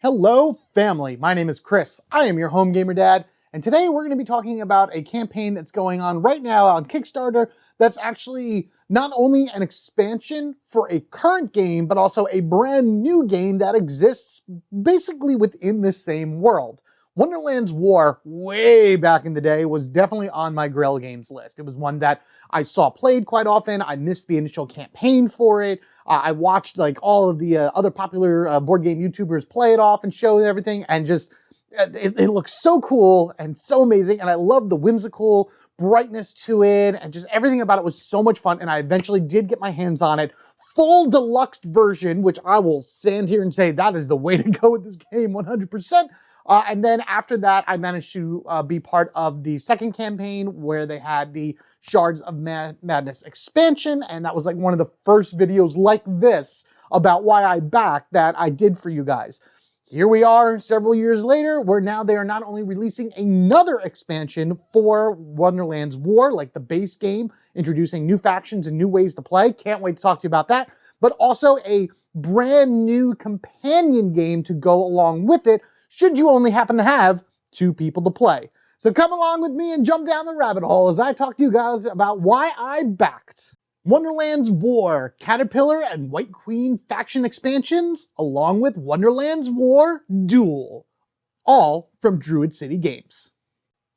Hello family, my name is Chris. I am your home gamer dad, and today we're going to be talking about a campaign that's going on right now on Kickstarter that's actually not only an expansion for a current game, but also a brand new game that exists basically within the same world. Wonderland's War, way back in the day, was definitely on my Grail Games list. It was one that I saw played quite often. I missed the initial campaign for it. I watched like all of the other popular board game YouTubers play it off and show and everything, and just it looks so cool and so amazing, and I love the whimsical brightness to it, and just everything about it was so much fun, and I eventually did get my hands on it. Full deluxe version, which I will stand here and say that is the way to go with this game 100%. And then after that, I managed to be part of the second campaign where they had the Shards of Madness expansion. And that was like one of the first videos like this about why I backed that I did for you guys. Here we are several years later, where now they are not only releasing another expansion for Wonderland's War, like the base game, introducing new factions and new ways to play. Can't wait to talk to you about that. But also a brand new companion game to go along with it, should you only happen to have two people to play. So come along with me and jump down the rabbit hole as I talk to you guys about why I backed Wonderland's War, Caterpillar and White Queen faction expansions, along with Wonderland's War Duel, all from Druid City Games.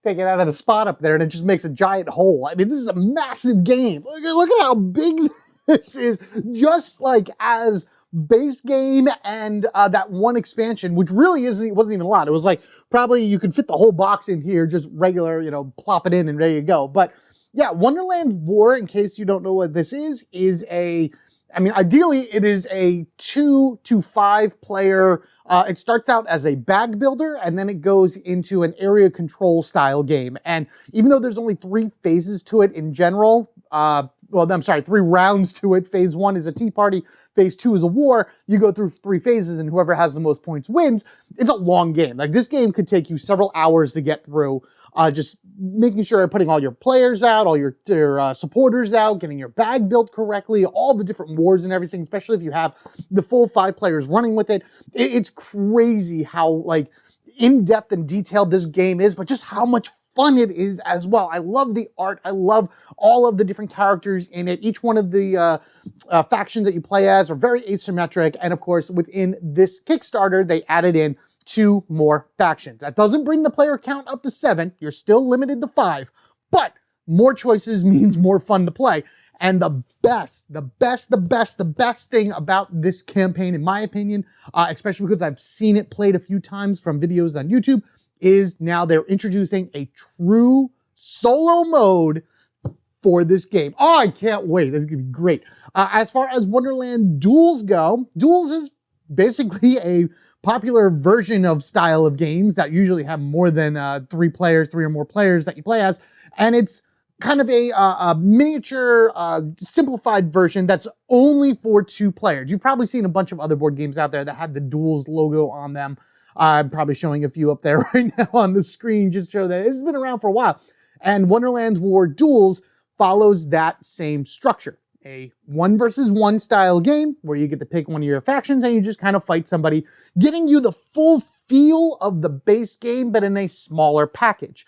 Take it out of the spot up there and it just makes a giant hole. I mean, this is a massive game. Look at how big this is, just like as base game and that one expansion, which really wasn't even a lot. It was like probably you could fit the whole box in here, just regular, plop it in and ready to go. But yeah, Wonderland's War, in case you don't know what this is ideally it is a 2 to 5 player. It starts out as a bag builder and then it goes into an area control style game. And even though there's only 3 phases to it in general, 3 rounds to it. Phase 1 is a tea party. Phase 2 is a war. You go through 3 phases and whoever has the most points wins. It's a long game. Like, this game could take you several hours to get through. Just making sure you're putting all your players out, all your supporters out, getting your bag built correctly, all the different wars and everything, especially if you have the full 5 players running with it. It's crazy how like in-depth and detailed this game is, but just how much fun it is as well. I love the art. I love all of the different characters in it. Each one of the factions that you play as are very asymmetric. And of course, within this Kickstarter, they added in 2 more factions. That doesn't bring the player count up to 7. You're still limited to 5, but more choices means more fun to play. And the best thing about this campaign, in my opinion, especially because I've seen it played a few times from videos on YouTube, is now they're introducing a true solo mode for this game. Oh, I can't wait. This is going to be great. As far as Wonderland Duels go, Duels is basically a popular version of style of games that usually have more than 3 or more players that you play as. And it's kind of a miniature, simplified version that's only for 2 players. You've probably seen a bunch of other board games out there that have the Duels logo on them. I'm probably showing a few up there right now on the screen, just to show that it's been around for a while. And Wonderland's War Duels follows that same structure. A 1 versus 1 style game where you get to pick one of your factions and you just kind of fight somebody, getting you the full feel of the base game, but in a smaller package.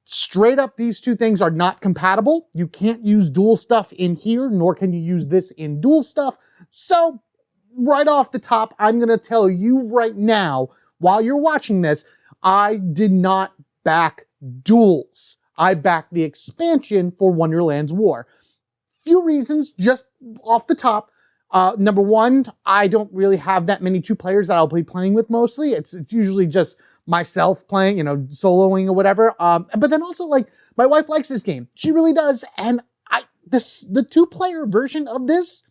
Straight up, these 2 things are not compatible. You can't use Duel stuff in here, nor can you use this in Duel stuff. So right off the top, I'm going to tell you right now, while you're watching this, I did not back Duels. I backed the expansion for Wonderland's War. Few reasons, just off the top. Number 1, I don't really have that many 2 players that I'll be playing with mostly. It's usually just myself playing, soloing or whatever. But then also, like, my wife likes this game. She really does. And the 2-player version of this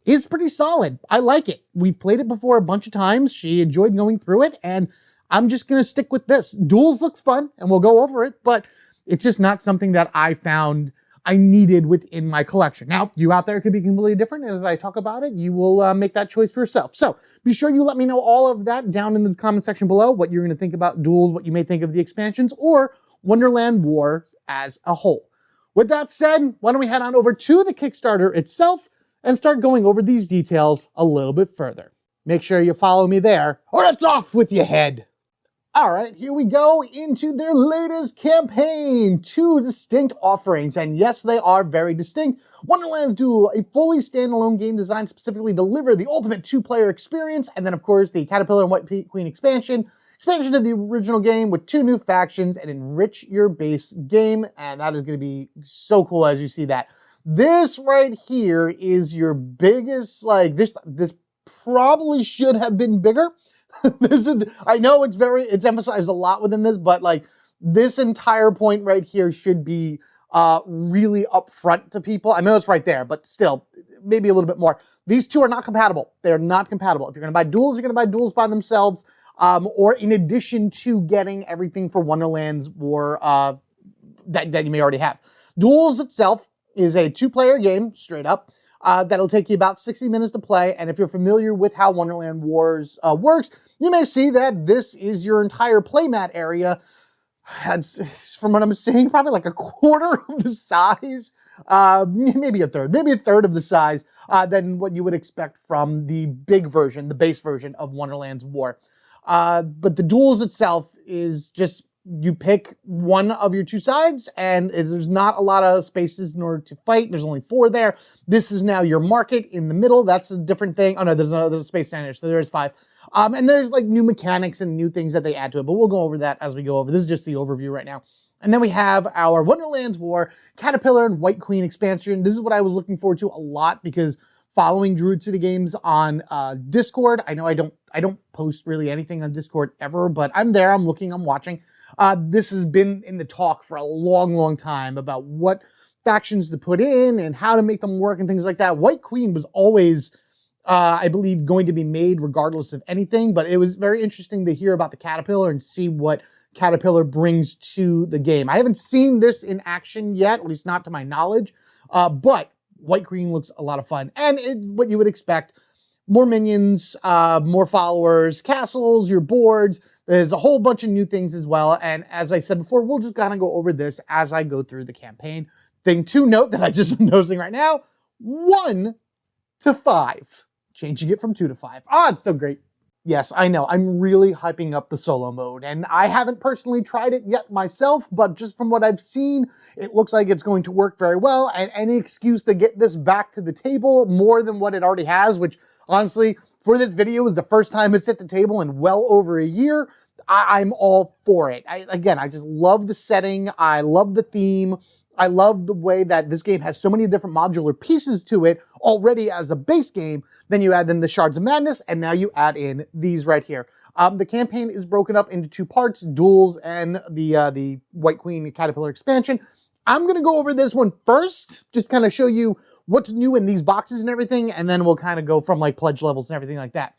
is pretty solid. I like it. We've played it before a bunch of times. She enjoyed going through it, and I'm just going to stick with this. Duels looks fun, and we'll go over it, but it's just not something that I found I needed within my collection. Now, you out there could be completely different. As I talk about it, you will make that choice for yourself. So be sure you let me know all of that down in the comment section below, what you're going to think about Duels, what you may think of the expansions, or Wonderland War as a whole. With that said, why don't we head on over to the Kickstarter itself and start going over these details a little bit further. Make sure you follow me there, or it's off with your head. All right, here we go into their latest campaign. 2 distinct offerings, and yes, they are very distinct. Wonderlands Duel, a fully standalone game designed to specifically deliver the ultimate 2-player experience, and then of course the Caterpillar and White Queen expansion to the original game with 2 new factions and enrich your base game, and that is going to be so cool as you see that. This right here is your biggest, like, this probably should have been bigger. I know it's emphasized a lot within this, but like this entire point right here should be really upfront to people. I know it's right there, but still, maybe a little bit more. These 2 are not compatible. They're not compatible. If you're going to buy Duels, you're going to buy Duels by themselves, or in addition to getting everything for Wonderlands War that you may already have. Duels itself is a 2-player game, straight up. That'll take you about 60 minutes to play, and if you're familiar with how Wonderland Wars works, you may see that this is your entire playmat area. That's, from what I'm seeing, probably like a quarter of the size, maybe a third of the size than what you would expect from the big version, the base version of Wonderland's War. But the Duels itself is just, you pick one of your 2 sides, and there's not a lot of spaces in order to fight. There's only 4 there. This is now your market in the middle. That's a different thing. Oh no, there's another space down here, so there is 5. And there's like new mechanics and new things that they add to it, but we'll go over that as we go over. This is just the overview right now. And then we have our Wonderlands War Caterpillar and White Queen expansion. This is what I was looking forward to a lot, because following Druid City Games on Discord, I know I don't post really anything on Discord ever, but I'm there, I'm looking, I'm watching. This has been in the talk for a long, long time about what factions to put in and how to make them work and things like that. White Queen was always, I believe, going to be made regardless of anything, but it was very interesting to hear about the Caterpillar and see what Caterpillar brings to the game. I haven't seen this in action yet, at least not to my knowledge, but White Queen looks a lot of fun. And what you would expect, more minions, more followers, castles, your boards. There's a whole bunch of new things as well. And as I said before, we'll just kind of go over this as I go through the campaign. Thing to note that I just am noticing right now, 1 to 5. Changing it from 2 to 5. Ah, it's so great. Yes, I know, I'm really hyping up the solo mode, and I haven't personally tried it yet myself, but just from what I've seen, it looks like it's going to work very well, and any excuse to get this back to the table more than what it already has, which honestly, for this video is the first time it's at the table in well over a year, I'm all for it. Again, I just love the setting, I love the theme, I love the way that this game has so many different modular pieces to it already as a base game. Then you add in the Shards of Madness, and now you add in these right here. The campaign is broken up into 2 parts, Duels and the White Queen Caterpillar expansion. I'm going to go over this one first, just kind of show you what's new in these boxes and everything, and then we'll kind of go from like pledge levels and everything like that.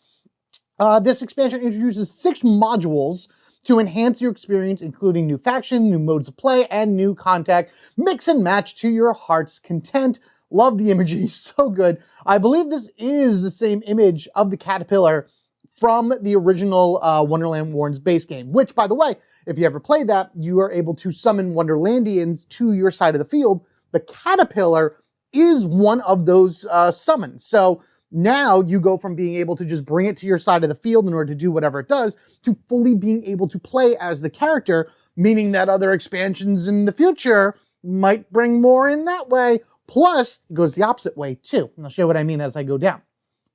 This expansion introduces 6 modules to enhance your experience, including new faction, new modes of play, and new contact. Mix and match to your heart's content. Love the imagery, so good. I believe this is the same image of the Caterpillar from the original Wonderland Wars base game, which, by the way, if you ever played that, you are able to summon Wonderlandians to your side of the field. The Caterpillar is one of those summons. So now you go from being able to just bring it to your side of the field in order to do whatever it does, to fully being able to play as the character, meaning that other expansions in the future might bring more in that way. Plus, it goes the opposite way too. And I'll show you what I mean as I go down.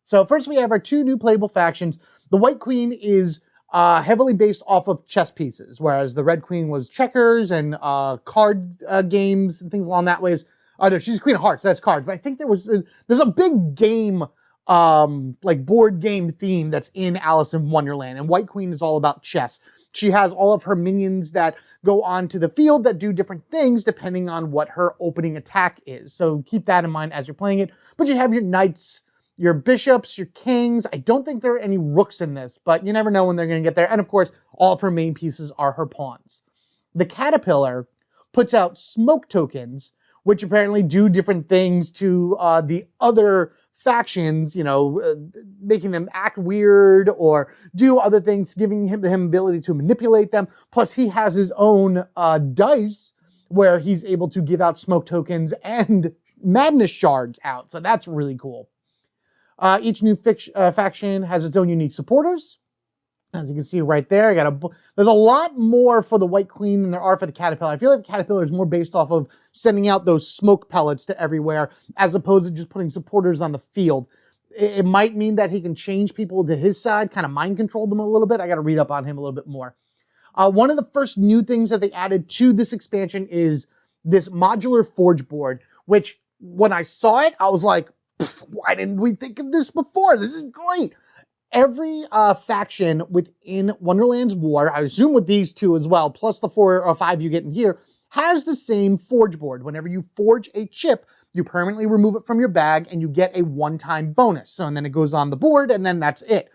So first we have our 2 new playable factions. The White Queen is heavily based off of chess pieces, whereas the Red Queen was checkers and card games and things along that ways. Oh no, she's Queen of Hearts, that's cards. But I think there's a big game, like board game theme that's in Alice in Wonderland, and White Queen is all about chess. She has all of her minions that go onto the field that do different things depending on what her opening attack is. So keep that in mind as you're playing it. But you have your knights, your bishops, your kings. I don't think there are any rooks in this, but you never know when they're going to get there. And of course, all of her main pieces are her pawns. The Caterpillar puts out smoke tokens, which apparently do different things to the other factions, you know, making them act weird or do other things, giving him ability to manipulate them. Plus, he has his own dice where he's able to give out smoke tokens and madness shards out. So that's really cool. Each new faction has its own unique supporters. As you can see right there, there's a lot more for the White Queen than there are for the Caterpillar. I feel like the Caterpillar is more based off of sending out those smoke pellets to everywhere, as opposed to just putting supporters on the field. It might mean that he can change people to his side, kind of mind control them a little bit. I got to read up on him a little bit more. One of the first new things that they added to this expansion is this modular forge board, which when I saw it, I was like, why didn't we think of this before? This is great. Every faction within Wonderland's War, I assume with these two as well, plus the 4 or 5 you get in here, has the same forge board. Whenever you forge a chip, you permanently remove it from your bag and you get a one-time bonus. So, and then it goes on the board and then that's it.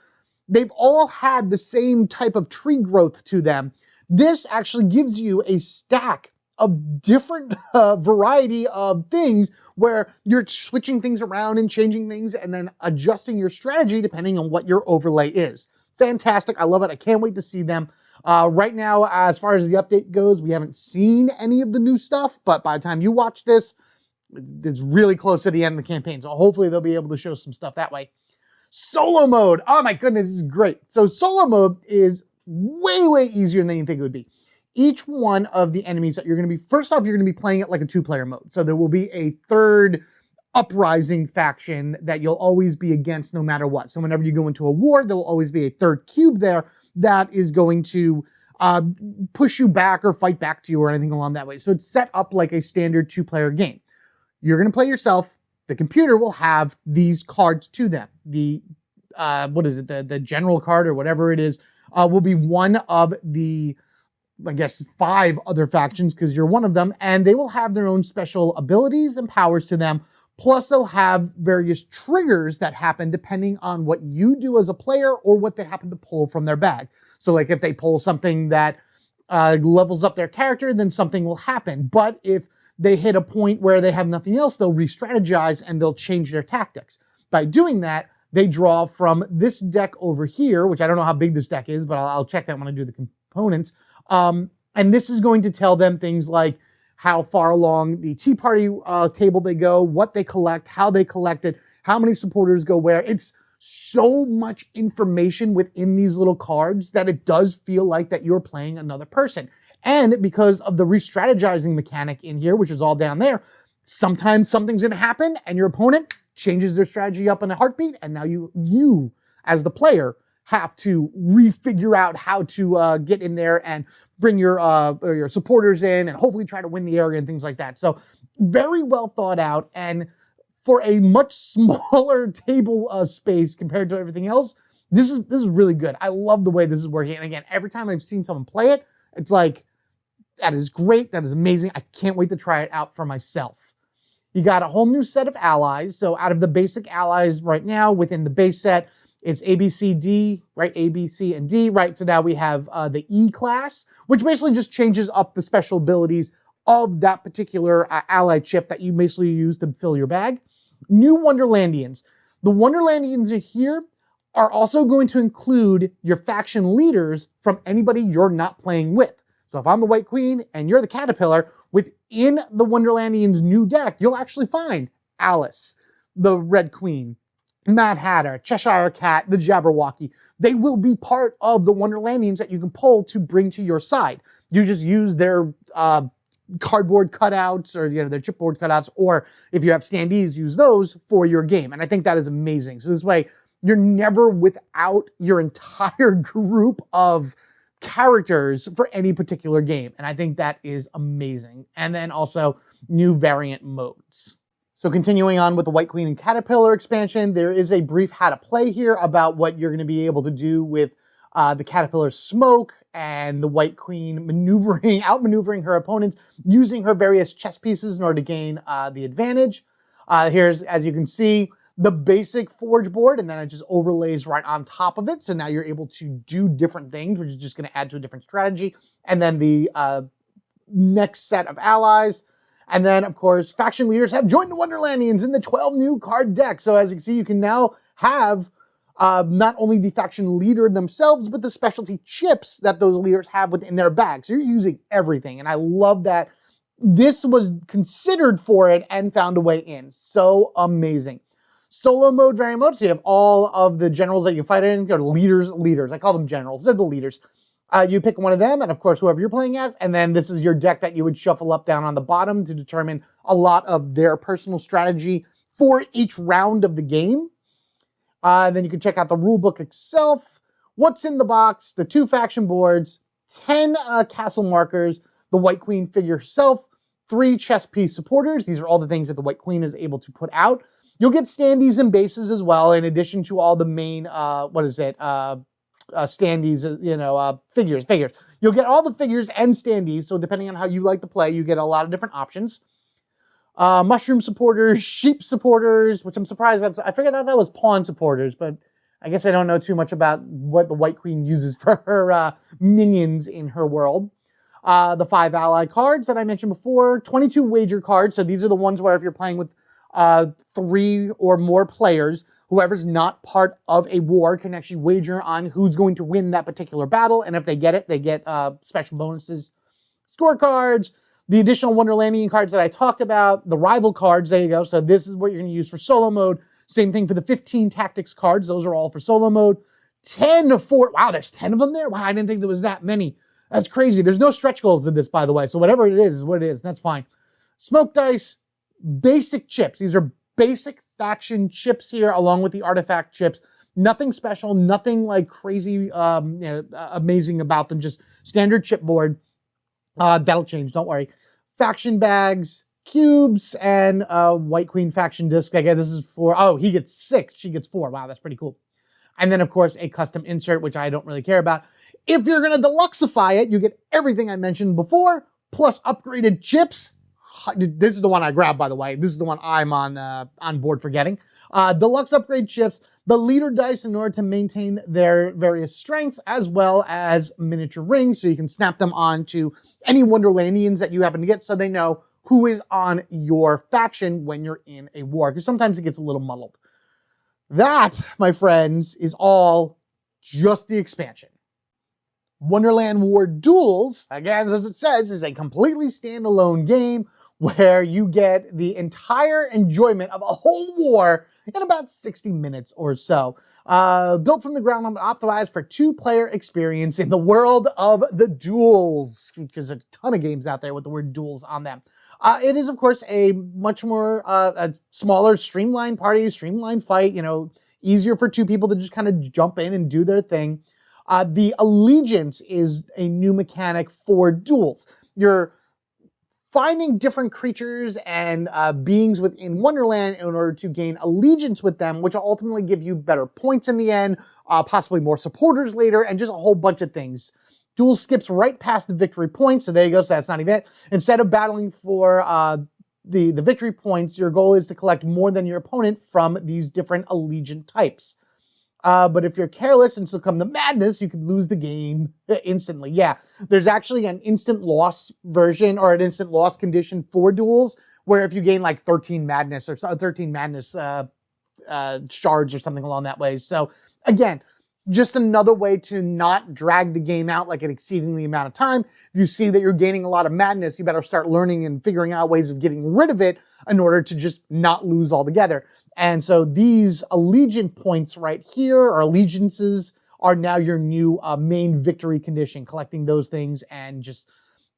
They've all had the same type of tree growth to them. This actually gives you a stack of different variety of things where you're switching things around and changing things and then adjusting your strategy depending on what your overlay is. Fantastic. I love it. I can't wait to see them. Right now, as far as the update goes, we haven't seen any of the new stuff, but by the time you watch this, it's really close to the end of the campaign. So hopefully they'll be able to show some stuff that way. Solo mode. Oh my goodness, this is great. So solo mode is way, way easier than you think it would be. Each one of the enemies that you're going to be, first off, you're going to be playing it like a 2-player mode. So there will be a third uprising faction that you'll always be against no matter what. So whenever you go into a war, there will always be a third cube there that is going to push you back or fight back to you or anything along that way. So it's set up like a standard 2-player game. You're going to play yourself. The computer will have these cards to them. The, the general card or whatever it is will be one of the, I guess, 5 other factions because you're one of them, and they will have their own special abilities and powers to them. Plus, they'll have various triggers that happen depending on what you do as a player or what they happen to pull from their bag. So, like if they pull something that levels up their character, then something will happen. But if they hit a point where they have nothing else, they'll re-strategize and they'll change their tactics. By doing that, they draw from this deck over here, which I don't know how big this deck is, but I'll check that when I do the components. And this is going to tell them things like how far along the Tea Party table they go, what they collect, how they collect it, how many supporters go where. It's so much information within these little cards that it does feel like that you're playing another person. And because of the re-strategizing mechanic in here, which is all down there, sometimes something's going to happen and your opponent changes their strategy up in a heartbeat. And now you as the player, have to refigure out how to get in there and bring your supporters in and hopefully try to win the area and things like that. So very well thought out, and for a much smaller table space compared to everything else, this is really good. I love the way this is working. And again, every time I've seen someone play it, it's like, that is great. That is amazing. I can't wait to try it out for myself. You got a whole new set of allies. So out of the basic allies right now within the base set, it's A, B, C, D, right? A, B, C, and D, right? So now we have the E class, which basically just changes up the special abilities of that particular ally chip that you basically use to fill your bag. New Wonderlandians. The Wonderlandians are here are also going to include your faction leaders from anybody you're not playing with. So if I'm the White Queen and you're the Caterpillar, within the Wonderlandians new deck, you'll actually find Alice, the Red Queen, Mad Hatter, Cheshire Cat, the Jabberwocky. They will be part of the Wonderlandians that you can pull to bring to your side. You just use their cardboard cutouts or their chipboard cutouts, or if you have standees, use those for your game. And I think that is amazing. So this way, you're never without your entire group of characters for any particular game. And I think that is amazing. And then also new variant modes. So continuing on with the White Queen and Caterpillar expansion, there is a brief how to play here about what you're going to be able to do with the Caterpillar smoke and the White Queen outmaneuvering her opponents, using her various chess pieces in order to gain the advantage. Here's, as you can see, the basic forge board, and then it just overlays right on top of it. So now you're able to do different things, which is just going to add to a different strategy. And then the next set of allies. And then, of course, faction leaders have joined the Wonderlandians in the 12 new card deck. So as you can see, you can now have not only the faction leader themselves, but the specialty chips that those leaders have within their bag. So you're using everything. And I love that this was considered for it and found a way in. So amazing. Solo mode, very much. So you have all of the generals that you fight in. They're leaders. I call them generals. They're the leaders. You pick one of them, and of course, whoever you're playing as, and then this is your deck that you would shuffle up down on the bottom to determine a lot of their personal strategy for each round of the game. Then you can check out the rulebook itself, what's in the box, the 2 faction boards, 10 castle markers, the White Queen figure herself, 3 chess piece supporters. These are all the things that the White Queen is able to put out. You'll get standees and bases as well, in addition to all the main, standees, figures. You'll get all the figures and standees, so depending on how you like to play, you get a lot of different options. Mushroom supporters, sheep supporters, which I'm surprised, I figured that was pawn supporters, but I guess I don't know too much about what the White Queen uses for her minions in her world. The 5 ally cards that I mentioned before, 22 wager cards, so these are the ones where if you're playing with 3 or more players, whoever's not part of a war can actually wager on who's going to win that particular battle, and if they get it, they get special bonuses. Scorecards, the additional Wonderlandian cards that I talked about, the rival cards, there you go. So this is what you're going to use for solo mode. Same thing for the 15 tactics cards. Those are all for solo mode. 10 for, wow, there's 10 of them there? Wow, I didn't think there was that many. That's crazy. There's no stretch goals in this, by the way. So whatever it is what it is. That's fine. Smoke dice, basic chips. These are basic faction chips here, along with the artifact chips. Nothing special, nothing like crazy, amazing about them. Just standard chipboard. That'll change, don't worry. Faction bags, cubes, and White Queen faction disc. I guess this is for, oh, he gets 6, she gets 4. Wow, that's pretty cool. And then, of course, a custom insert, which I don't really care about. If you're going to deluxify it, you get everything I mentioned before, plus upgraded chips. This is the one I grabbed, by the way. This is the one I'm on board for getting. Deluxe upgrade chips, the leader dice in order to maintain their various strengths, as well as miniature rings, so you can snap them on to any Wonderlandians that you happen to get, so they know who is on your faction when you're in a war, because sometimes it gets a little muddled. That, my friends, is all just the expansion. Wonderland War Duels, again, as it says, is a completely standalone game where you get the entire enjoyment of a whole war in about 60 minutes or so. Built from the ground up, optimized for 2-player experience in the world of the Duels, because there's a ton of games out there with the word Duels on them. It is, of course, a much more a smaller, streamlined party, streamlined fight, easier for 2 people to just kind of jump in and do their thing. The allegiance is a new mechanic for Duels. You're finding different creatures and beings within Wonderland in order to gain allegiance with them, which will ultimately give you better points in the end, possibly more supporters later, and just a whole bunch of things. Duels skips right past the victory points, so there you go, so that's not even it. Instead of battling for the victory points, your goal is to collect more than your opponent from these different allegiant types. But if you're careless and succumb to madness, you could lose the game instantly. Yeah, there's actually an instant loss version or an instant loss condition for Duels, where if you gain like 13 madness or 13 madness shards or something along that way. So again, just another way to not drag the game out like an exceedingly amount of time. If you see that you're gaining a lot of madness, you better start learning and figuring out ways of getting rid of it in order to just not lose altogether. And so these allegiant points right here, or allegiances, are now your new main victory condition, collecting those things and just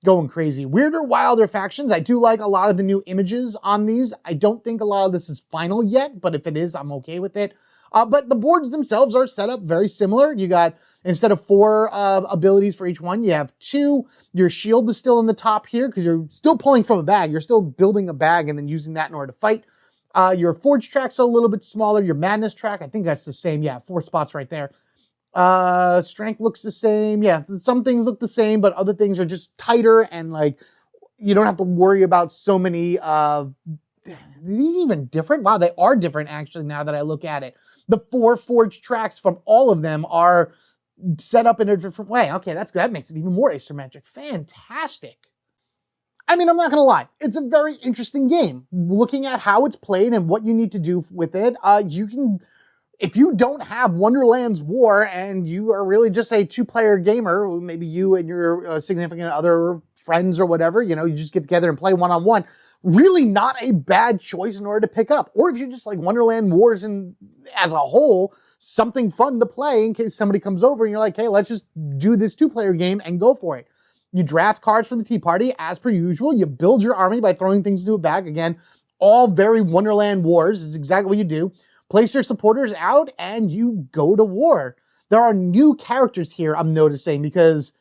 going crazy. Weirder, wilder factions. I do like a lot of the new images on these. I don't think a lot of this is final yet, but if it is, I'm okay with it. But the boards themselves are set up very similar. You got, instead of 4 abilities for each one, you have 2. Your shield is still in the top here because you're still pulling from a bag. You're still building a bag and then using that in order to fight. Your forge track's a little bit smaller. Your madness track, I think that's the same. Yeah, 4 spots right there. Strength looks the same. Yeah, some things look the same, but other things are just tighter and like you don't have to worry about so many. Are these even different? Wow, they are different actually now that I look at it. The 4 forge tracks from all of them are set up in a different way. Okay, that's good. That makes it even more asymmetric. Fantastic. I mean, I'm not going to lie. It's a very interesting game. Looking at how it's played and what you need to do with it, you can, if you don't have Wonderland's War and you are really just a 2-player gamer, maybe you and your significant other friends or whatever, you just get together and play one-on-one, really not a bad choice in order to pick up. Or if you just like Wonderland Wars and as a whole, something fun to play in case somebody comes over and you're like, hey, let's just do this 2-player game and go for it. You draft cards from the Tea Party as per usual. You build your army by throwing things into a bag. Again, all very Wonderland Wars is exactly what you do. Place your supporters out and you go to war. There are new characters here, I'm noticing, because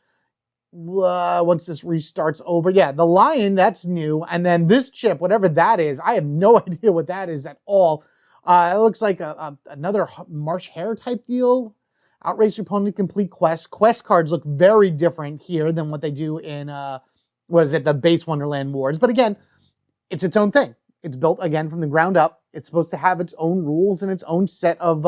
once this restarts over, yeah, the lion, that's new. And then this chip, whatever that is, I have no idea what that is at all. It looks like another Marsh Hare type deal. Outrace your opponent, complete quests. Quest cards look very different here than what they do in, the base Wonderland Wars. But again, it's its own thing. It's built, again, from the ground up. It's supposed to have its own rules and its own set of,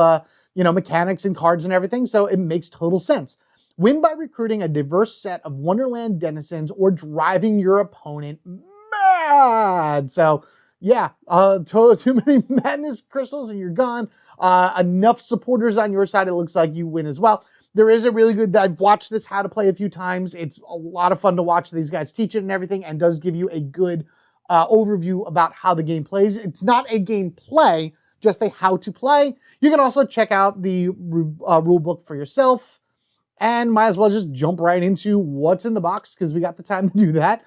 mechanics and cards and everything. So it makes total sense. Win by recruiting a diverse set of Wonderland denizens or driving your opponent mad. So, yeah, too many madness crystals and you're gone. Enough supporters on your side, it looks like you win as well. There is a really good, I've watched this how to play a few times. It's a lot of fun to watch these guys teach it and everything, and does give you a good overview about how the game plays. It's not a game play, just a how to play. You can also check out the rule book for yourself, and might as well just jump right into what's in the box because we got the time to do that.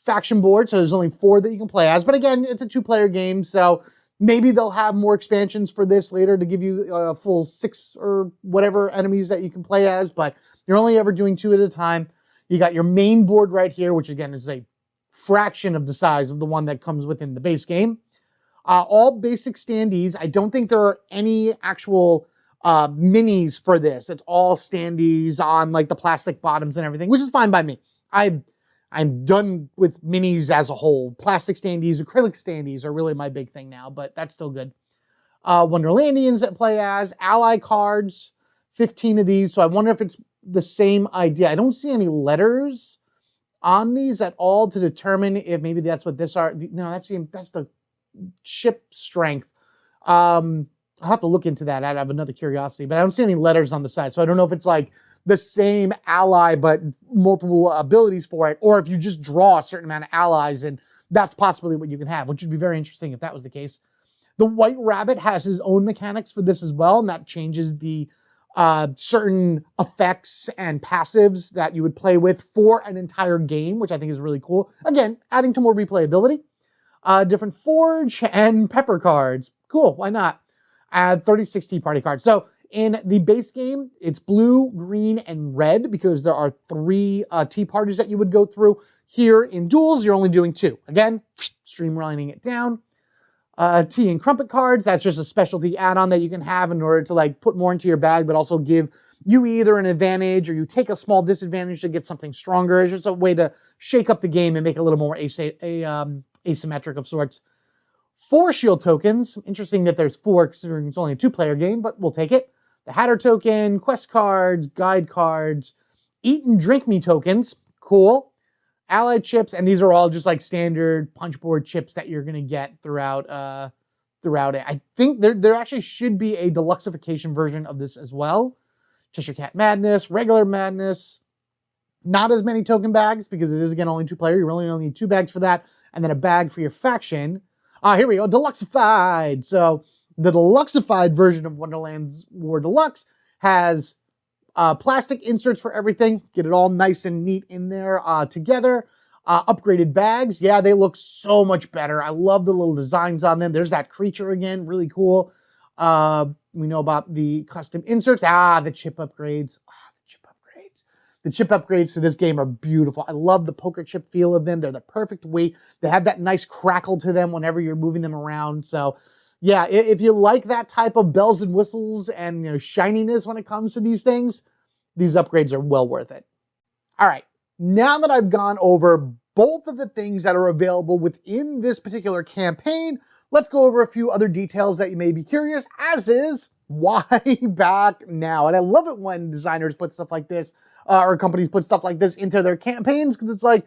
Faction board, so there's only 4 that you can play as. But again, it's a 2-player game, so maybe they'll have more expansions for this later to give you a full 6 or whatever enemies that you can play as, but you're only ever doing 2 at a time. You got your main board right here, which again is a fraction of the size of the one that comes within the base game. All basic standees. I don't think there are any actual minis for this. It's all standees on like the plastic bottoms and everything, which is fine by me. I'm done with minis as a whole. Plastic standees, acrylic standees are really my big thing now, but that's still good. Wonderlandians that play as, ally cards, 15 of these. So I wonder if it's the same idea. I don't see any letters on these at all to determine if maybe that's what this are. No, that's the chip strength. I'll have to look into that. I have another curiosity, but I don't see any letters on the side. So I don't know if it's like the same ally, but multiple abilities for it, or if you just draw a certain amount of allies, and that's possibly what you can have, which would be very interesting if that was the case. The White Rabbit has his own mechanics for this as well, and that changes the certain effects and passives that you would play with for an entire game, which I think is really cool. Again, adding to more replayability. Different Forge and Pepper cards. Cool, why not? Add 36 Tea Party cards. So in the base game, it's blue, green, and red because there are 3 tea parties that you would go through. Here in Duels, you're only doing 2. Again, streamlining it down. Tea and Crumpet cards, that's just a specialty add-on that you can have in order to like put more into your bag, but also give you either an advantage or you take a small disadvantage to get something stronger. It's just a way to shake up the game and make it a little more asymmetric of sorts. 4 shield tokens. Interesting that there's 4 considering it's only a 2-player game, but we'll take it. The Hatter token, quest cards, guide cards, eat and drink me tokens. Cool. Allied chips, and these are all just like standard punch board chips that you're going to get throughout it. I think there actually should be a deluxeification version of this as well. Cheshire Cat Madness, regular Madness. Not as many token bags because it is, again, only 2-player. You really only need 2 bags for that, and then a bag for your faction. Here we go, Deluxeified. So the Deluxeified version of Wonderland's War Deluxe has plastic inserts for everything. Get it all nice and neat in there together. Upgraded bags. Yeah, they look so much better. I love the little designs on them. There's that creature again. Really cool. We know about the custom inserts. The chip upgrades. The chip upgrades to this game are beautiful. I love the poker chip feel of them. They're the perfect weight. They have that nice crackle to them whenever you're moving them around. So yeah, if you like that type of bells and whistles and shininess when it comes to these things, these upgrades are well worth it. All right, now that I've gone over both of the things that are available within this particular campaign, let's go over a few other details that you may be curious, as is, why back now? And I love it when designers put stuff like this, or companies put stuff like this into their campaigns, because it's like,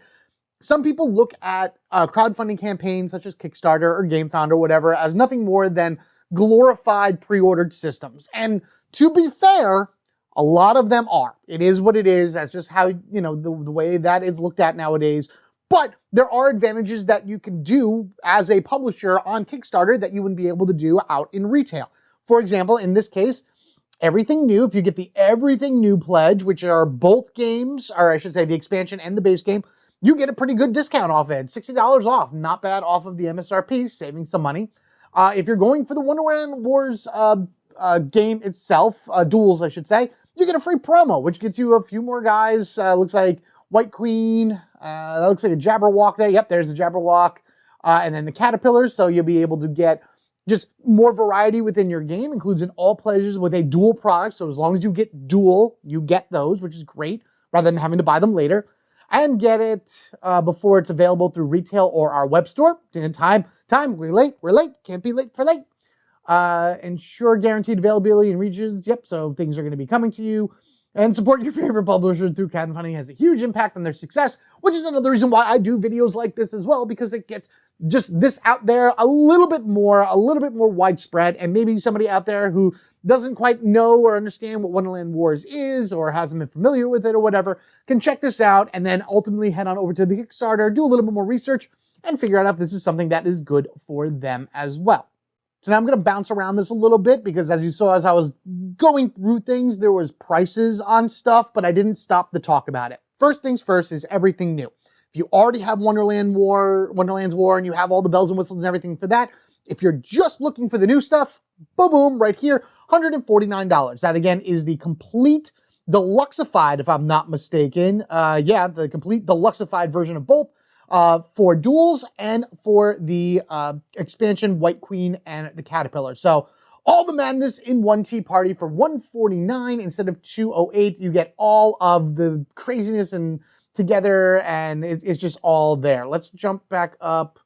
some people look at crowdfunding campaigns such as Kickstarter or GameFound or whatever as nothing more than glorified pre-ordered systems. And to be fair, a lot of them are. It is what it is. That's just how, the way that is looked at nowadays. But there are advantages that you can do as a publisher on Kickstarter that you wouldn't be able to do out in retail. For example, in this case, everything new, if you get the everything new pledge, which are both games, or I should say the expansion and the base game, you get a pretty good discount off it. $60 off, not bad off of the MSRP, saving some money. If you're going for the Wonderland Wars game itself, Duels I should say, you get a free promo, which gets you a few more guys. Looks like White Queen, that looks like a Jabberwock there. Yep, there's the Jabberwock. And then the Caterpillars, so you'll be able to get just more variety within your game. Includes in all pledges with a dual product, so as long as you get dual, you get those, which is great, rather than having to buy them later. And get it before it's available through retail or our web store. In time, we're late, can't be late for late. Ensure guaranteed availability in regions, yep, so things are going to be coming to you. And support your favorite publisher through crowdfunding has a huge impact on their success, which is another reason why I do videos like this as well, because it gets just this out there a little bit more widespread, and maybe somebody out there who doesn't quite know or understand what Wonderland Wars is or hasn't been familiar with it or whatever can check this out and then ultimately head on over to the Kickstarter, do a little bit more research, and figure out if this is something that is good for them as well. So now I'm going to bounce around this a little bit because as you saw, as I was going through things, there was prices on stuff, but I didn't stop to talk about it. First things first is everything new. If you already have Wonderland's War, and you have all the bells and whistles and everything for that, if you're just looking for the new stuff, boom, boom, right here, $149. That again is the complete deluxeified, if I'm not mistaken. The complete deluxeified version of both. For Duels and for the expansion White Queen and the Caterpillar. So all the madness in one tea party for $149 instead of $208. You get all of the craziness and together, and it's just all there. Let's jump back up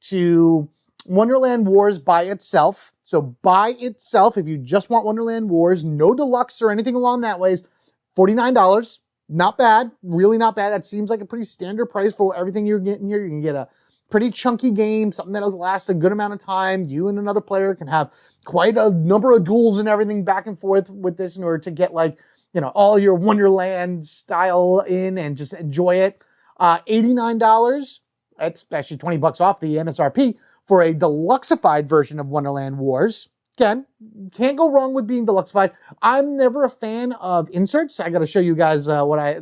to Wonderland Wars by itself. So by itself, if you just want Wonderland Wars, no deluxe or anything along that ways, $49. Not bad, really not bad. That seems like a pretty standard price for everything you're getting here. You can get a pretty chunky game, something that'll last a good amount of time. You and another player can have quite a number of duels and everything back and forth with this in order to get all your Wonderland style in and just enjoy it. $89, that's actually $20 off the MSRP for a deluxeified version of Wonderland Wars. Again, can't go wrong with being deluxeified. I'm never a fan of inserts. I got to show you guys when I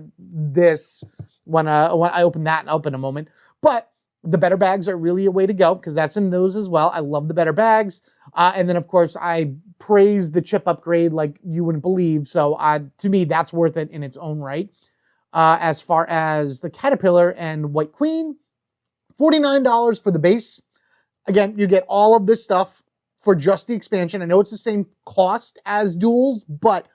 open that up in a moment. But the better bags are really a way to go because that's in those as well. I love the better bags. And then, of course, I praise the chip upgrade like you wouldn't believe. So to me, that's worth it in its own right. As far as the Caterpillar and White Queen, $49 for the base. Again, you get all of this stuff for just the expansion. I know it's the same cost as Duels, but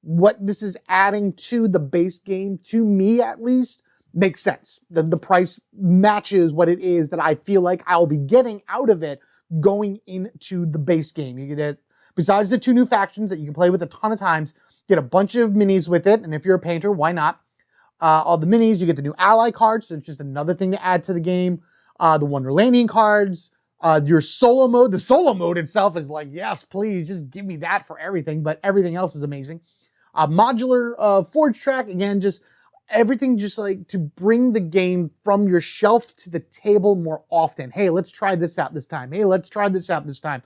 what this is adding to the base game, to me at least, makes sense. The price matches what it is that I feel like I'll be getting out of it going into the base game. You get it, besides the two new factions that you can play with a ton of times, get a bunch of minis with it, and if you're a painter, why not? All the minis, you get the new ally cards, so it's just another thing to add to the game. The Wonderlandian cards, your solo mode. The solo mode itself is like, yes, please, just give me that for everything, but everything else is amazing. Modular forge track, again, just everything just like to bring the game from your shelf to the table more often. Hey, let's try this out this time. Hey, let's try this out this time.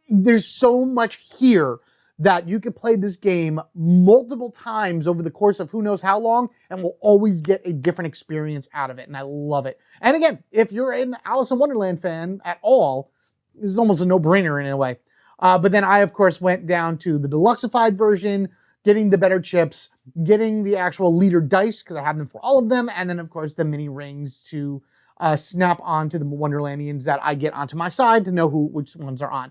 There's so much here that you could play this game multiple times over the course of who knows how long and will always get a different experience out of it. And I love it. And again, if you're an Alice in Wonderland fan at all, this is almost a no-brainer in a way. But then I, of course, went down to the deluxeified version, getting the better chips, getting the actual leader dice, because I have them for all of them, and then, of course, the mini rings to snap onto the Wonderlandians that I get onto my side to know which ones are on.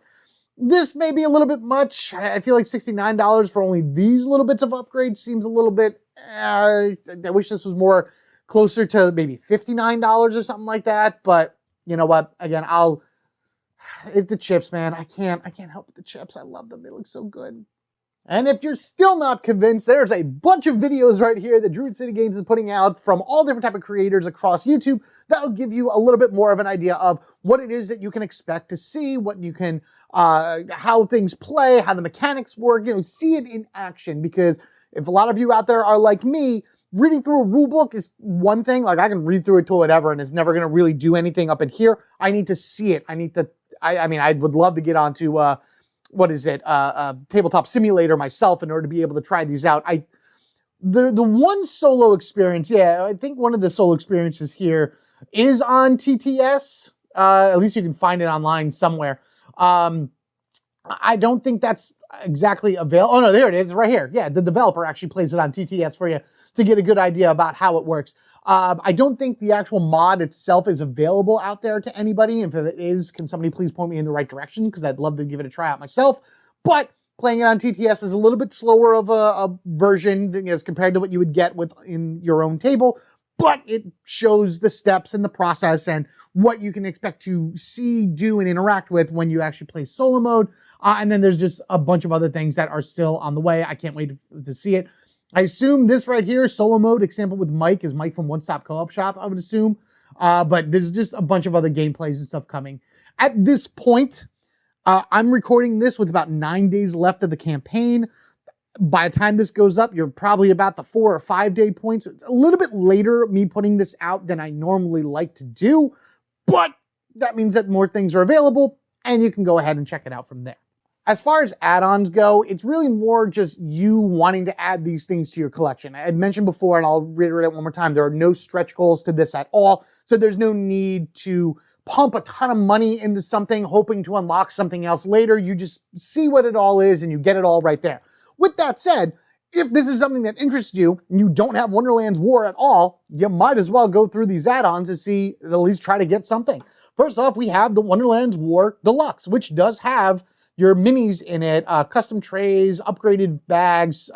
This may be a little bit much. I feel like $69 for only these little bits of upgrades seems a little bit... I wish this was more closer to maybe $59 or something like that, but you know what? Again, it's the chips, man. I can't help with the chips. I love them. They look so good. And if you're still not convinced, there's a bunch of videos right here that Druid City Games is putting out from all different type of creators across YouTube that'll give you a little bit more of an idea of what it is that you can expect to see, what you can, how things play, how the mechanics work, see it in action. Because if a lot of you out there are like me, reading through a rule book is one thing. Like I can read through it to whatever, and it's never going to really do anything up in here. I need to see it. I need to, I mean, I would love to get onto, what is it? Tabletop Simulator myself in order to be able to try these out. The one solo experience, yeah, I think one of the solo experiences here is on TTS. At least you can find it online somewhere. I don't think that's exactly available. Oh no, there it is right here. Yeah, the developer actually plays it on TTS for you to get a good idea about how it works. I don't think the actual mod itself is available out there to anybody. And if it is, can somebody please point me in the right direction? Because I'd love to give it a try out myself. But playing it on TTS is a little bit slower of a version as compared to what you would get in your own table. But it shows the steps and the process and what you can expect to see, do, and interact with when you actually play solo mode. And then there's just a bunch of other things that are still on the way. I can't wait to see it. I assume this right here, solo mode, example with Mike, is Mike from One Stop Co-op Shop, I would assume. But there's just a bunch of other gameplays and stuff coming. At this point, I'm recording this with about 9 days left of the campaign. By the time this goes up, you're probably about the 4 or 5 day point. So it's a little bit later me putting this out than I normally like to do. But that means that more things are available and you can go ahead and check it out from there. As far as add-ons go, it's really more just you wanting to add these things to your collection. I had mentioned before, and I'll reiterate it one more time, there are no stretch goals to this at all. So there's no need to pump a ton of money into something, hoping to unlock something else later. You just see what it all is and you get it all right there. With that said, if this is something that interests you and you don't have Wonderland's War at all, you might as well go through these add-ons and see, at least try to get something. First off, we have the Wonderland's War Deluxe, which does have your minis in it, custom trays, upgraded bags,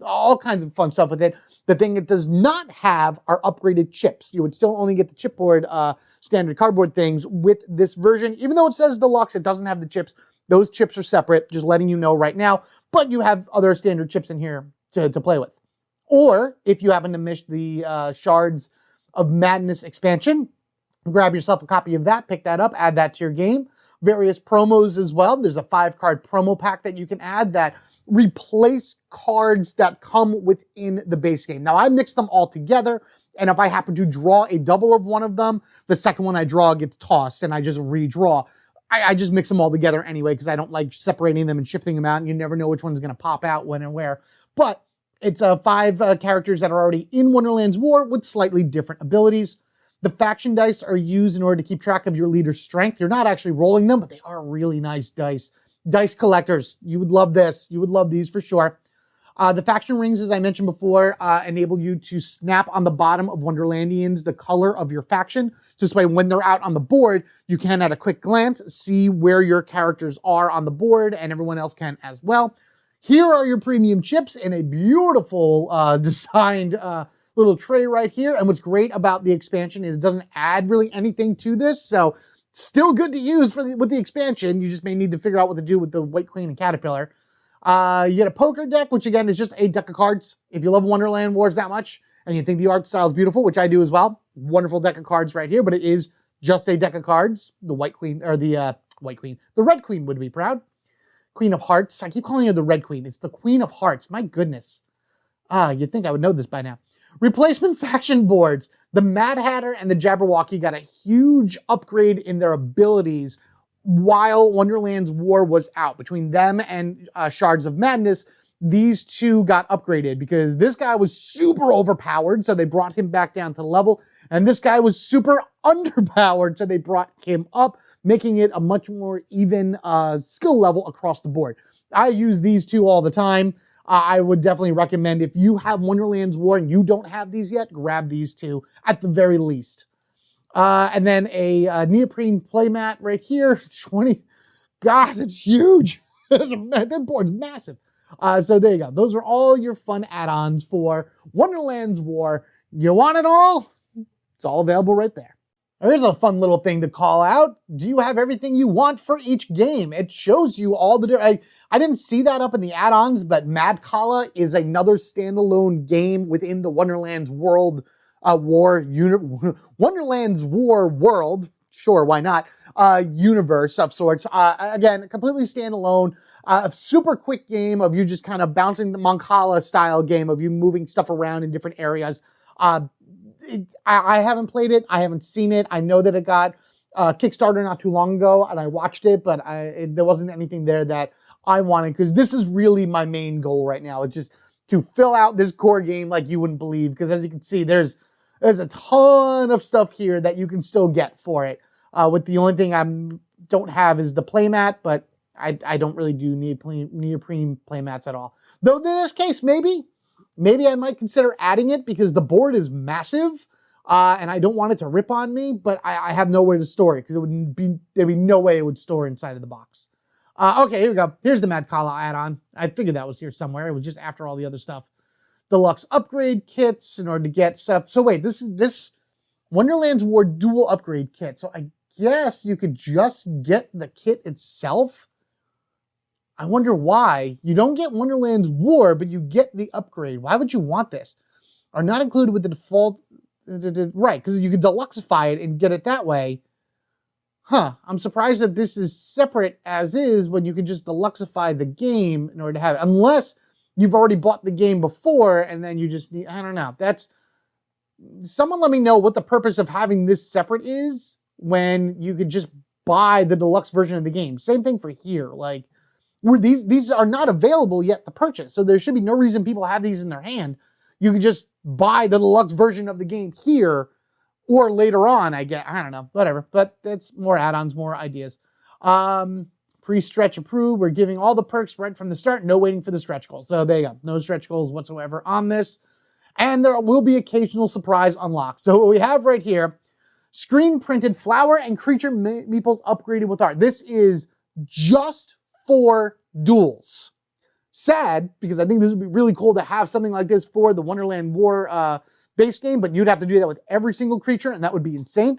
all kinds of fun stuff with it. The thing it does not have are upgraded chips. You would still only get the chipboard, standard cardboard things with this version. Even though it says Deluxe, it doesn't have the chips. Those chips are separate, just letting you know right now. But you have other standard chips in here to play with. Or, if you happen to miss the Shards of Madness expansion, grab yourself a copy of that, pick that up, add that to your game. Various promos as well. There's a 5-card promo pack that you can add that replace cards that come within the base game. Now, I mix them all together, and if I happen to draw a double of one of them, the second one I draw gets tossed, and I just redraw. I just mix them all together anyway, because I don't like separating them and shifting them out, and you never know which one's going to pop out when and where. But it's 5 characters that are already in Wonderland's War with slightly different abilities. The faction dice are used in order to keep track of your leader's strength. You're not actually rolling them, but they are really nice dice. Dice collectors, you would love this. You would love these for sure. The faction rings, as I mentioned before, enable you to snap on the bottom of Wonderlandians the color of your faction. So this way, when they're out on the board, you can, at a quick glance, see where your characters are on the board, and everyone else can as well. Here are your premium chips in a beautiful designed little tray right here. And what's great about the expansion is it doesn't add really anything to this. So still good to use with the expansion. You just may need to figure out what to do with the White Queen and Caterpillar. You get a poker deck, which again is just a deck of cards. If you love Wonderland Wars that much and you think the art style is beautiful, which I do as well, wonderful deck of cards right here, but it is just a deck of cards. The White Queen, or the White Queen, the Red Queen would be proud. Queen of Hearts. I keep calling her the Red Queen. It's the Queen of Hearts. My goodness. You'd think I would know this by now. Replacement faction boards. The Mad Hatter and the Jabberwocky got a huge upgrade in their abilities while Wonderland's War was out. Between them and Shards of Madness, these two got upgraded because this guy was super overpowered, so they brought him back down to level. And this guy was super underpowered, so they brought him up, making it a much more even skill level across the board. I use these two all the time. I would definitely recommend, if you have Wonderland's War and you don't have these yet, grab these two at the very least. And then a neoprene playmat right here. 20. God, it's huge. That board's massive. So there you go. Those are all your fun add-ons for Wonderland's War. You want it all? It's all available right there. Here's a fun little thing to call out. Do you have everything you want for each game? It shows you all the different... I didn't see that up in the add-ons, but Mad Kala is another standalone game within the Wonderland's World Wonderland's War world. sure, why not, universe of sorts. Again, completely standalone, a super quick game of you just kind of bouncing the Mancala style game of you moving stuff around in different areas. I haven't played it. I haven't seen it. I know that it got Kickstarter not too long ago, and I watched it, but there wasn't anything there that I wanted, because this is really my main goal right now. It's just to fill out this core game like you wouldn't believe, because as you can see, there's a ton of stuff here that you can still get for it. With the only thing I don't have is the playmat, but I don't really do neoprene playmats at all. Though in this case, maybe I might consider adding it, because the board is massive, and I don't want it to rip on me, but I have nowhere to store it, because there'd be no way it would store inside of the box. Okay, here we go. Here's the Mad Kala add-on. I figured that was here somewhere. It was just after all the other stuff. Deluxe upgrade kits in order to get stuff. So wait, this Wonderland's War dual upgrade kit. So I guess you could just get the kit itself. I wonder why. You don't get Wonderland's War, but you get the upgrade. Why would you want this? Are not included with the default. Right, because you could deluxify it and get it that way. Huh, I'm surprised that this is separate as is when you can just deluxify the game in order to have it. Unless you've already bought the game before and then you just need, I don't know. Someone let me know what the purpose of having this separate is when you could just buy the deluxe version of the game. Same thing for here. Like, these are not available yet to purchase, so there should be no reason people have these in their hand. You could just buy the deluxe version of the game here, or later on, I don't know, whatever. But that's more add-ons, more ideas. Pre-stretch approved. We're giving all the perks right from the start. No waiting for the stretch goals. So there you go. No stretch goals whatsoever on this. And there will be occasional surprise unlocks. So what we have right here, screen printed flower and creature meeples upgraded with art. This is just for Duels. Sad, because I think this would be really cool to have something like this for the Wonderland War base game, but you'd have to do that with every single creature, and that would be insane.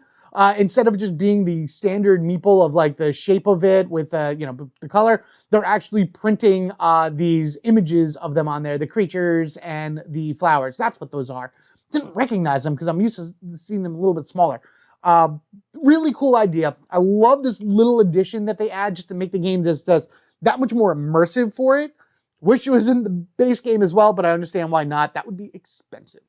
Instead of just being the standard meeple of like the shape of it with the color, they're actually printing these images of them on there, the creatures and the flowers. That's what those are. Didn't recognize them because I'm used to seeing them a little bit smaller. Really cool idea. I love this little addition that they add just to make the game just that much more immersive for it. Wish it was in the base game as well, but I understand why not. That would be expensive.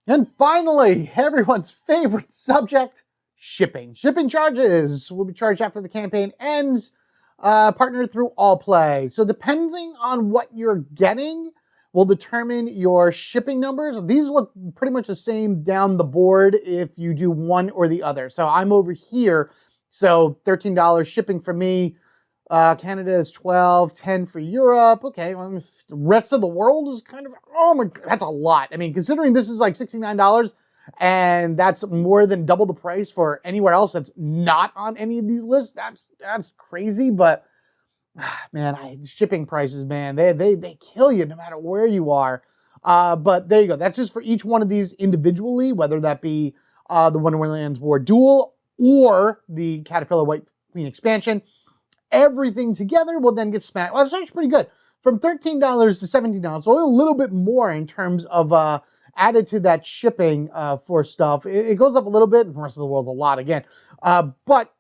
And finally, everyone's favorite subject, shipping. Shipping charges will be charged after the campaign ends, partnered through All Play. So depending on what you're getting will determine your shipping numbers. These look pretty much the same down the board if you do one or the other. So I'm over here, so $13 shipping for me. Canada is $12, $10 for Europe. Okay, well, the rest of the world is kind of, oh my, that's a lot. I mean, considering this is like $69, and that's more than double the price for anywhere else that's not on any of these lists. That's crazy, but man, shipping prices, man, they kill you no matter where you are. But there you go. That's just for each one of these individually, whether that be the Wonderlands War Duel or the Caterpillar White Queen expansion. Everything together will then get smashed. Well, it's actually pretty good. From $13 to $17, so a little bit more in terms of added to that shipping for stuff. It goes up a little bit, and the rest of the world a lot again. But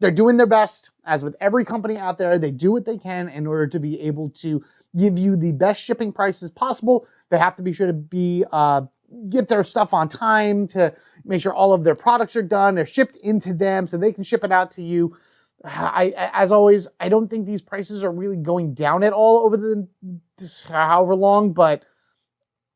they're doing their best. As with every company out there, they do what they can in order to be able to give you the best shipping prices possible. They have to be sure to get their stuff on time to make sure all of their products are done. They're shipped into them so they can ship it out to you. As always, I don't think these prices are really going down at all over the however long, but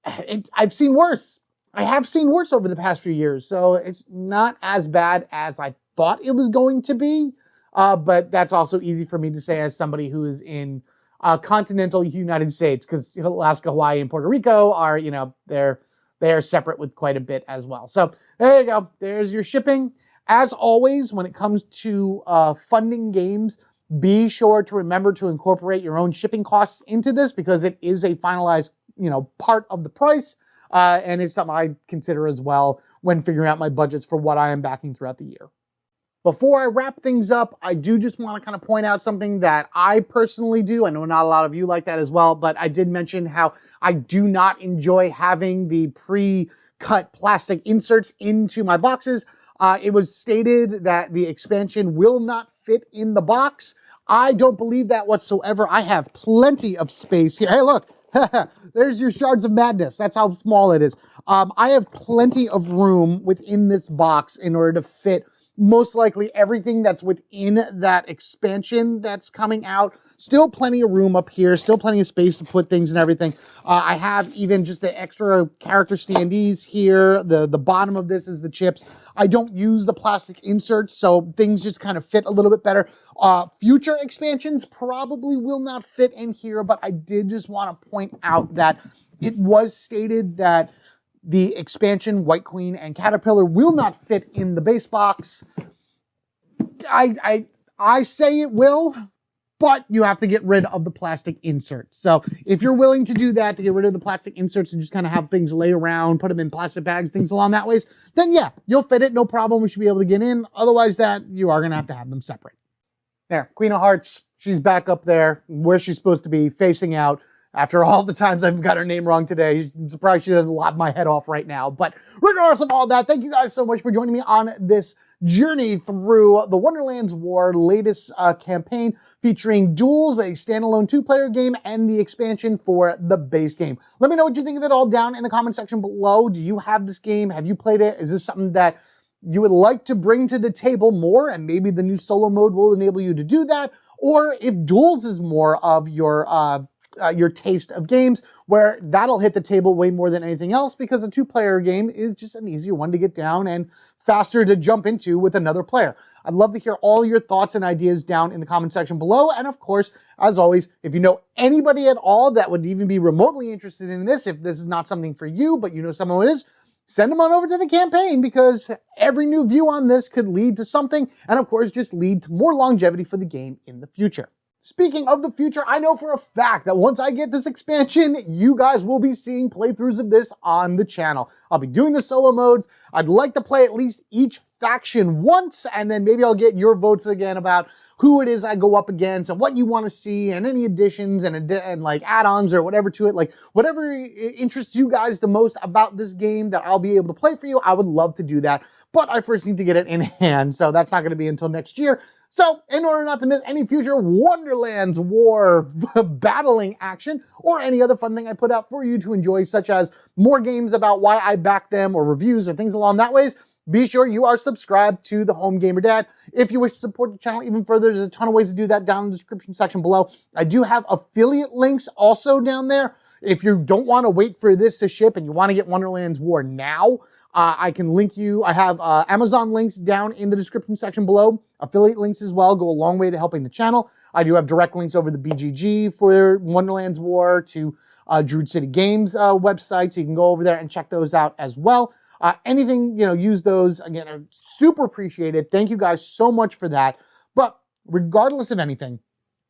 I've seen worse. I have seen worse over the past few years, so it's not as bad as I thought it was going to be. But that's also easy for me to say as somebody who is in continental United States, because Alaska, Hawaii, and Puerto Rico are, they are separate with quite a bit as well. So there you go. There's your shipping. As always, when it comes to funding games, be sure to remember to incorporate your own shipping costs into this, because it is a finalized, part of the price. And it's something I consider as well when figuring out my budgets for what I am backing throughout the year. Before I wrap things up, I do just want to kind of point out something that I personally do. I know not a lot of you like that as well, but I did mention how I do not enjoy having the pre-cut plastic inserts into my boxes. It was stated that the expansion will not fit in the box. I don't believe that whatsoever. I have plenty of space here. Hey, look, there's your shards of madness. That's how small it is. I have plenty of room within this box in order to fit most likely everything that's within that expansion that's coming out. Still plenty of room up here, still plenty of space to put things and everything. I have even just the extra character standees here. The bottom of this is the chips. I don't use the plastic inserts, so things just kind of fit a little bit better. Future expansions probably will not fit in here, but I did just want to point out that it was stated that the expansion, White Queen and Caterpillar, will not fit in the base box. I say it will, but you have to get rid of the plastic inserts. So if you're willing to do that, to get rid of the plastic inserts and just kind of have things lay around, put them in plastic bags, things along that ways, then yeah, you'll fit it, no problem. We should be able to get in. Otherwise, that you are going to have them separate. There, Queen of Hearts, she's back up there where she's supposed to be, facing out. After all the times I've got her name wrong today, I'm surprised she doesn't lob my head off right now. But regardless of all that, thank you guys so much for joining me on this journey through the Wonderlands War latest campaign featuring Duels, a standalone 2-player game, and the expansion for the base game. Let me know what you think of it all down in the comment section below. Do you have this game? Have you played it? Is this something that you would like to bring to the table more, and maybe the new solo mode will enable you to do that? Or if Duels is more of your taste of games, where that'll hit the table way more than anything else, because a 2-player game is just an easier one to get down and faster to jump into with another player. I'd love to hear all your thoughts and ideas down in the comment section below. And of course, as always, if you know anybody at all that would even be remotely interested in this, if this is not something for you, but you know someone who is, send them on over to the campaign, because every new view on this could lead to something, and of course, just lead to more longevity for the game in the future. Speaking of the future, I know for a fact that once I get this expansion, you guys will be seeing playthroughs of this on the channel. I'll be doing the solo modes. I'd like to play at least each faction once, and then maybe I'll get your votes again about who it is I go up against and what you want to see and any additions and like add-ons or whatever to it. Like whatever interests you guys the most about this game that I'll be able to play for you, I would love to do that. But I first need to get it in hand, so that's not going to be until next year. So, in order not to miss any future Wonderlands War battling action or any other fun thing I put out for you to enjoy, such as more games about why I back them or reviews or things along that ways, be sure you are subscribed to the Home Gamer Dad. If you wish to support the channel even further, there's a ton of ways to do that down in the description section below. I do have affiliate links also down there. If you don't want to wait for this to ship and you want to get Wonderlands War now, I can link you. I have Amazon links down in the description section below. Affiliate links as well go a long way to helping the channel. I do have direct links over the BGG for Wonderlands War to Druid City Games website, so you can go over there and check those out as well. Anything, use those. Again, are super appreciated. Thank you guys so much for that. But regardless of anything,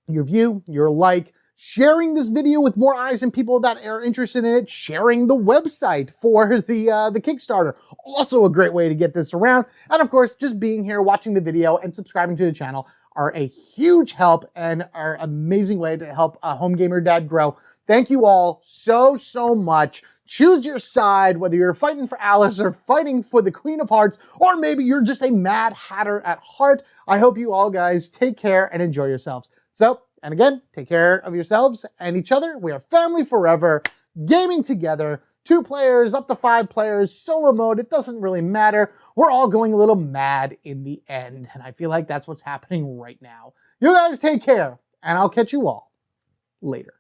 your view, your like, sharing this video with more eyes and people that are interested in it, sharing the website for the Kickstarter, also a great way to get this around. And of course, just being here, watching the video, and subscribing to the channel are a huge help and are an amazing way to help Home Gamer Dad grow. Thank you all so much. Choose your side, whether you're fighting for Alice or fighting for the Queen of Hearts, or maybe you're just a Mad Hatter at heart. I hope you all guys take care and enjoy yourselves. So, and again, take care of yourselves and each other. We are family forever, gaming together, 2 players, up to 5 players, solo mode, it doesn't really matter. We're all going a little mad in the end, and I feel like that's what's happening right now. You guys take care, and I'll catch you all later.